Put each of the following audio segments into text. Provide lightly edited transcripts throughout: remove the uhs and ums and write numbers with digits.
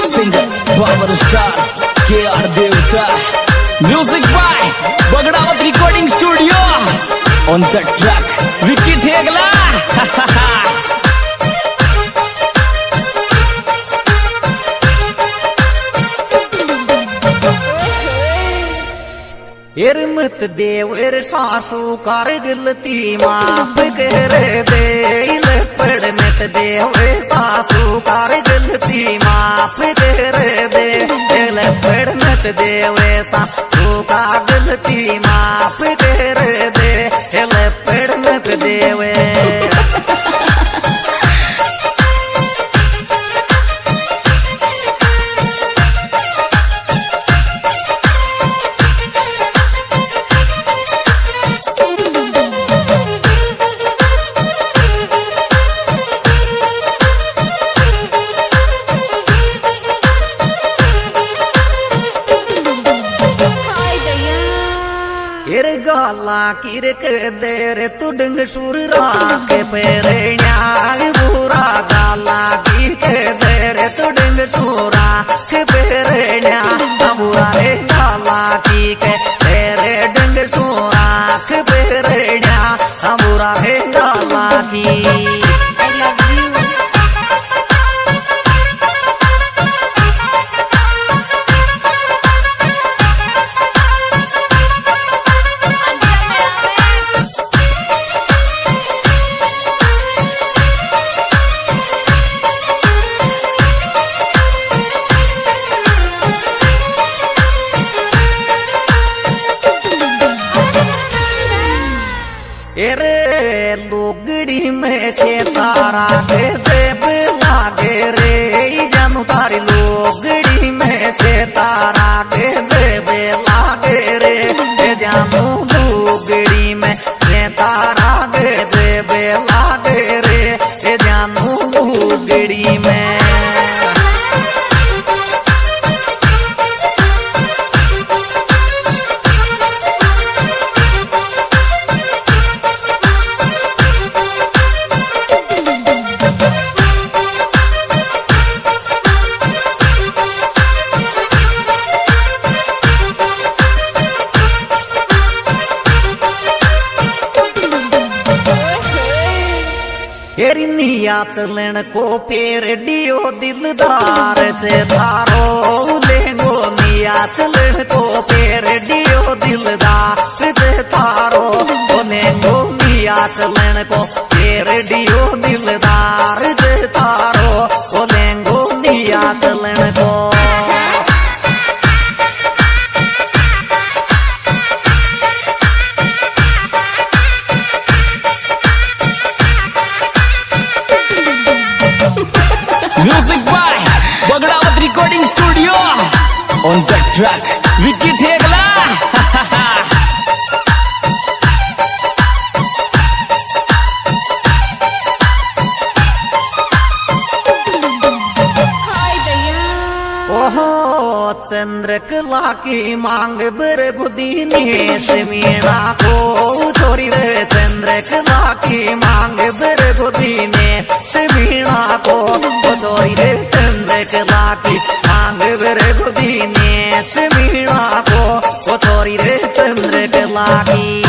singer, power star, KR Devta. Music by Bagdawat Recording Studio. On the track, Vicky Thegla. मत देव सासू कर गलती माफ कर दे पड़ मत देव सासू कर गलती माफ कर दे पड़ मत देव सासू का गलती माफ कर दे पड़ मत देव गाला किरक देर तुडंग सुर राख पेरे न्याग बुरा गाला किरक देर तुडंग सुरा पेरे न्याग बुरा रे गाला किरक तेरे डंग सुरा पेरे न्याग बुरा रे गाला की रे लुगड़ी में से तारा के जेब लागे रे जानू तारी लुगड़ी में से तारा के जेब लागे रे जानू लुगड़ी में से तारा के जेब लागे रे जानू लुगड़ी में निया चलन को पेर डियो दिलदार से थारो लेंगो निया चलन को पेर डियो दिलदार से थारो लेंगो निया चलन को पेर डियो दिलदार से थारो लेंगो निया चलन को Music by Bagdawat Recording Studio. On the track, Vicky Thegla. Chandrakala की मांग बर गुदीनेश मीणा को छोरी रे चंद्रकला की मांग बर गुदीनेश मीणा को छोरी रे चंद्रकला की मांग बर गुदीनेश मीणा को छोरी रे चंद्रकला की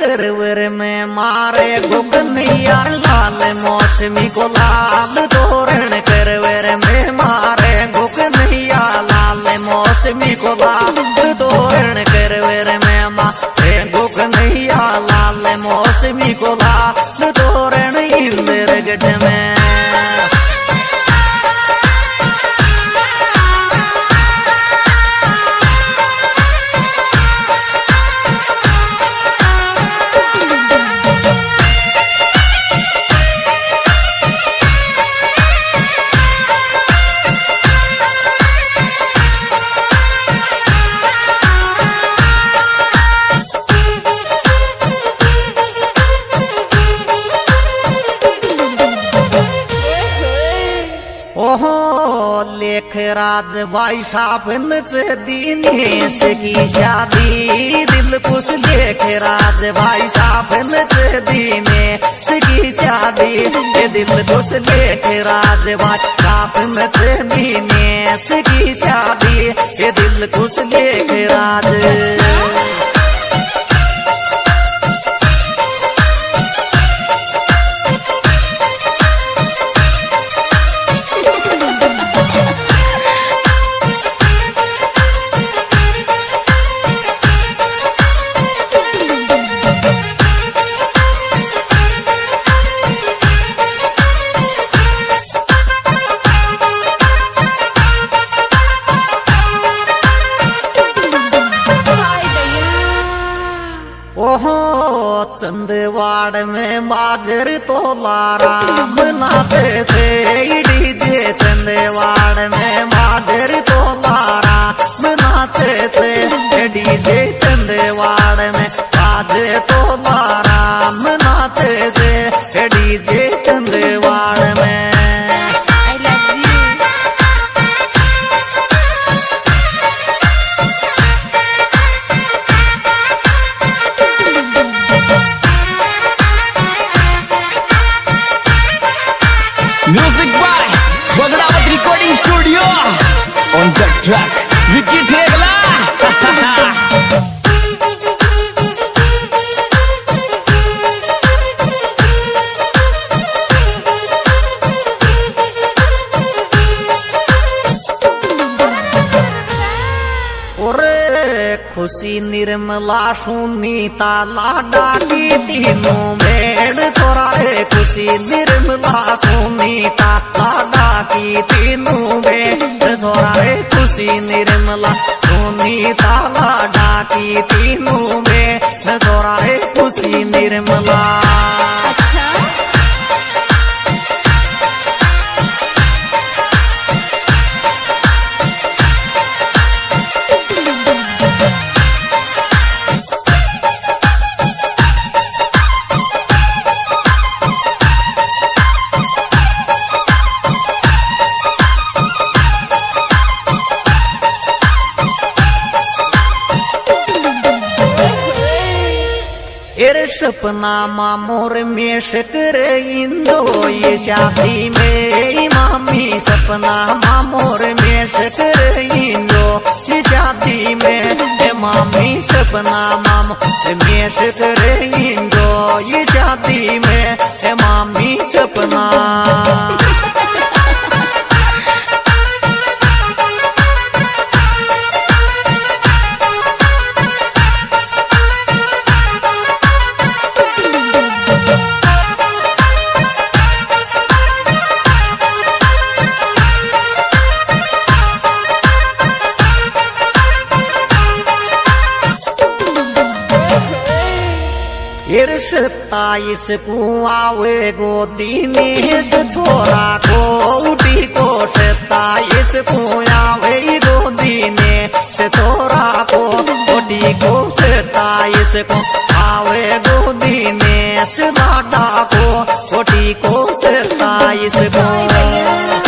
करवर में मारे गुगनिया लाल मौसमी को लाल तोरण करवर में मारे गुगनिया लाल मौसमी को लाल तोरण करवर में मारे गुगनिया लाल मौसमी को लाल तोरण इंद्रगढ़ में ओहो लेख राज भाई साहबनच दिनेश की शादी दिल खुश लेख राज भाई साहबनच दिनेश की शादी ये दिल खुश लेख राज भाई साहबनच दिनेश की शादी ये दिल खुश लेख राज ओहो चंदवाड़ में बाजर तो राम नाते थे डीजे चंदवाड़ में बाजर तो राम नाते थे डीजे चंदवाड़ में बाजे तो राम नाते थे डीजे चंदवाड़ में Music by Bagdawat Recording Studio. On the track, Vicky Thegla. खुशी निर्मला सुनीता लाडा की तीनों मेड़ छोरा रे खुशी निर्मला सुनीता लाडा की तीनों मेड़ छोरा रे खुशी निर्मला सुनीता लाडा की तीनों मेड़ छोरा रे खुशी निर्मला सपना मामोर में शकर इंदो ये शादी में मामी सपना मामोर में शकर इंदो ये शादी में मामी सपना मामोर में शकर इंदो ये शादी में मामी सपना सत्ताईस को आवे गोदी में छोरा को उठी को 27 को आवे गोदी में छोरा को उठी को 27 को आवे गोदी में लाडा को उठी को 27 को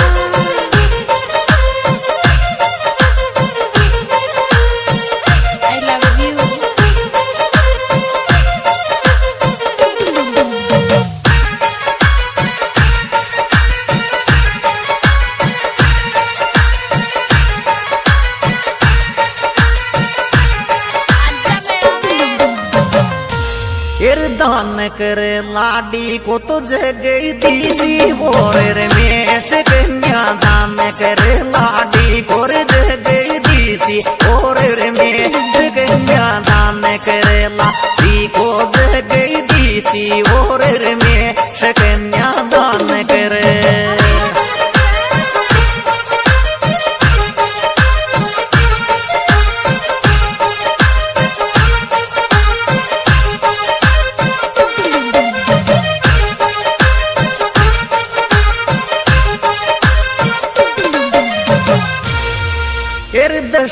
दान कर लाडी को तो जगई दीसी बोर में से कन्या दान कर लाडी को जगई दीसी बोर में से कन्या दान कर लाडी को जगई दीसी बोर में से कन्या दान कर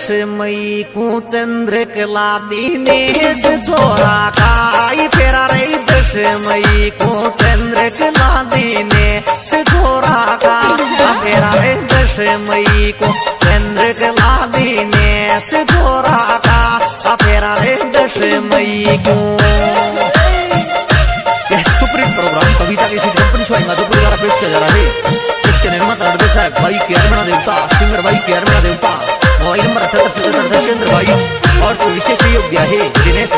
दशमई को चंद्र कला दिनेश छोरा का फेरा रे दशमई को चंद्र कला दिनेश छोरा का फेरा रे दशमई को चंद्र कला दिनेश छोरा का फेरा रे दशमई को। यह सुपरहिट प्रोग्राम कविता की कंपनी स्वाई माधोपुर द्वारा पेश किया जा रहा है। इसके निर्माता निर्देशक भाई केरमणा देवता, सिंगर भाई केरमणा देवता, मोबाइल नंबर 78 77 22 और विशेष सहयोग दिया है दिनेश।